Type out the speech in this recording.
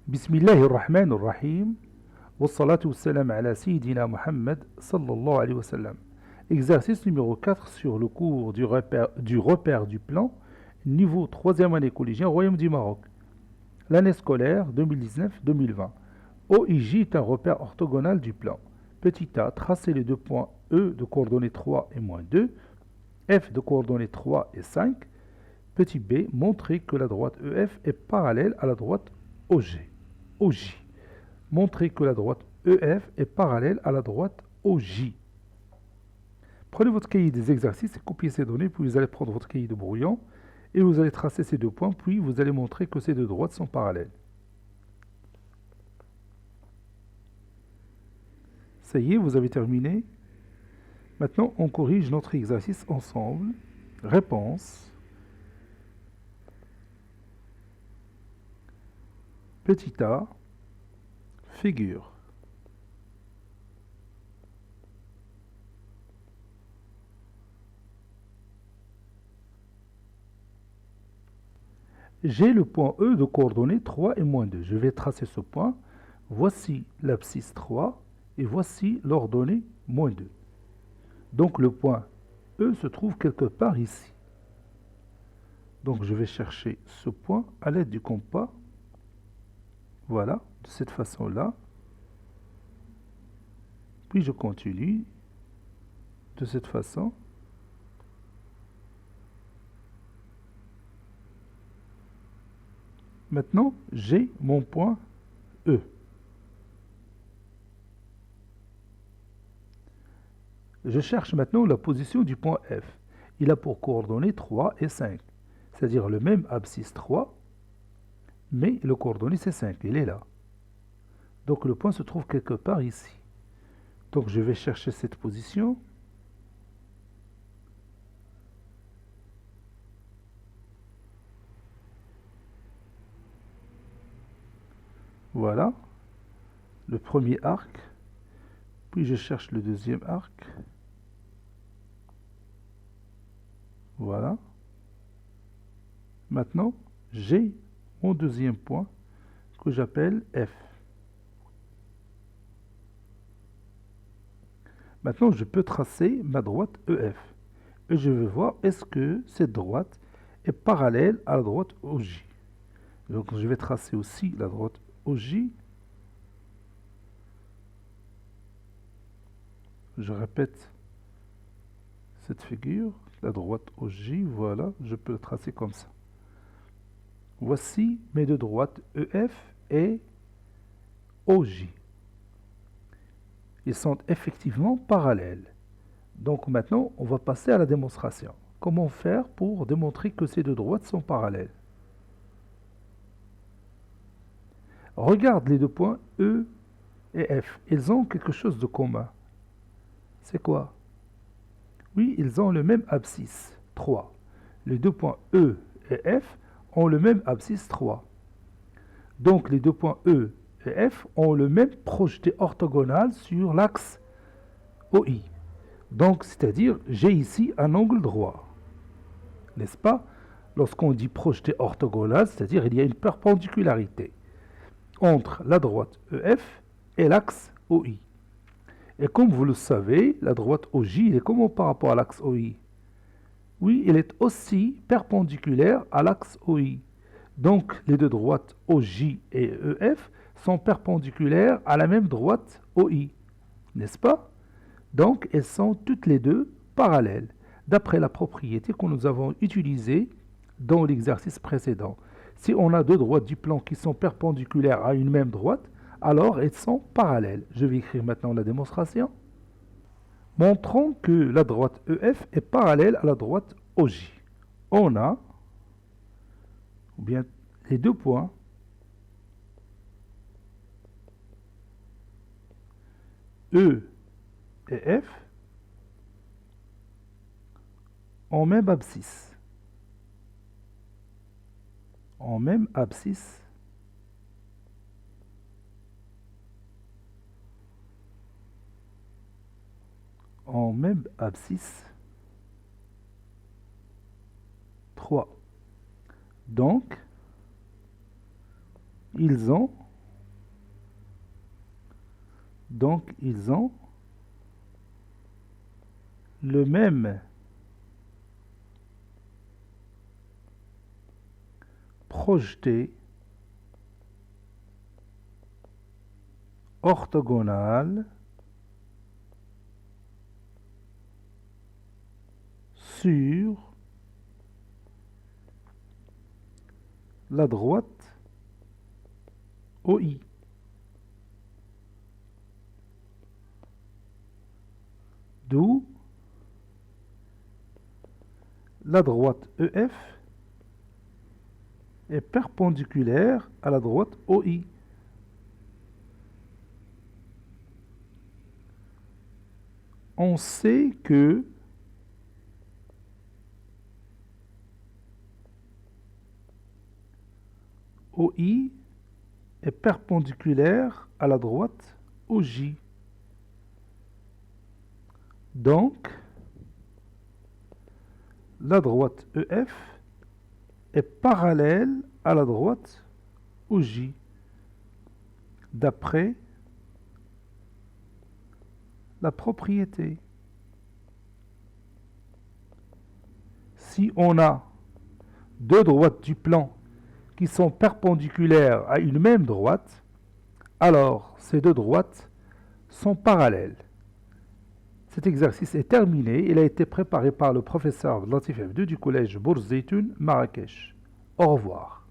بسم الله الرحمن الرحيم والصلاة والسلام على سيدنا Muhammad sallallahu alayhi wa sallam. Exercice numéro 4 sur le cours du repère du plan, niveau 3e année collégien, Royaume du Maroc. L'année scolaire 2019-2020. OIJ est un repère orthogonal du plan. Petit a, tracez les deux points E de coordonnées 3 et moins 2, F de coordonnées 3 et 5. Petit b, montrez que la droite EF est parallèle à la droite OG. Montrez que la droite EF est parallèle à la droite OJ. Prenez votre cahier des exercices et copiez ces données, puis vous allez prendre votre cahier de brouillon et vous allez tracer ces deux points, puis vous allez montrer que ces deux droites sont parallèles. Ça y est, vous avez terminé. Maintenant, on corrige notre exercice ensemble. Réponse. Petit a. Figure. J'ai le point E de coordonnées 3 et moins 2. Je vais tracer ce point. Voici l'abscisse 3 et voici l'ordonnée moins 2. Donc le point E se trouve quelque part ici. Donc je vais chercher ce point à l'aide du compas. Voilà, de cette façon-là. Puis je continue de cette façon. Maintenant, j'ai mon point E. Je cherche maintenant la position du point F. Il a pour coordonnées 3 et 5, c'est-à-dire le même abscisse 3, mais le coordonnée c'est 5, il est là. Donc le point se trouve quelque part ici. Donc je vais chercher cette position. Voilà, le premier arc, puis je cherche le deuxième arc. Voilà. Maintenant, j'ai mon deuxième point que j'appelle F. Maintenant, je peux tracer ma droite EF. Et je veux voir est-ce que cette droite est parallèle à la droite OJ. Donc, je vais tracer aussi la droite OJ. Je répète cette figure, la droite OJ, voilà, je peux le tracer comme ça. Voici mes deux droites EF et OJ. Ils sont effectivement parallèles. Donc maintenant, on va passer à la démonstration. Comment faire pour démontrer que ces deux droites sont parallèles? Regarde les deux points E et F. Ils ont quelque chose de commun. C'est quoi? Oui, ils ont le même abscisse, 3. Les deux points E et F ont le même abscisse 3. Donc les deux points E et F ont le même projeté orthogonal sur l'axe OI. Donc, c'est-à-dire, j'ai ici un angle droit. N'est-ce pas? Lorsqu'on dit projeté orthogonal, c'est-à-dire il y a une perpendicularité entre la droite EF et l'axe OI. Et comme vous le savez, la droite OJ, elle est comment par rapport à l'axe OI? Oui, elle est aussi perpendiculaire à l'axe OI. Donc, les deux droites OJ et EF sont perpendiculaires à la même droite OI. N'est-ce pas? Donc, elles sont toutes les deux parallèles, d'après la propriété que nous avons utilisée dans l'exercice précédent. Si on a deux droites du plan qui sont perpendiculaires à une même droite, alors elles sont parallèles. Je vais écrire maintenant la démonstration. Montrons que la droite EF est parallèle à la droite OJ. On a, ou bien les deux points E et F ont même abscisse. En même abscisse. En même abscisse 3. Donc, ils ont Donc, ils ont le même projeté orthogonal sur la droite OI. D'où la droite EF est perpendiculaire à la droite OI. On sait que OI est perpendiculaire à la droite OJ. Donc, la droite EF est parallèle à la droite OJ, d'après la propriété. Si on a deux droites du plan qui sont perpendiculaires à une même droite, alors ces deux droites sont parallèles. Cet exercice est terminé. Il a été préparé par le professeur Latif F2 du collège Bourz Zeytoun, Marrakech. Au revoir.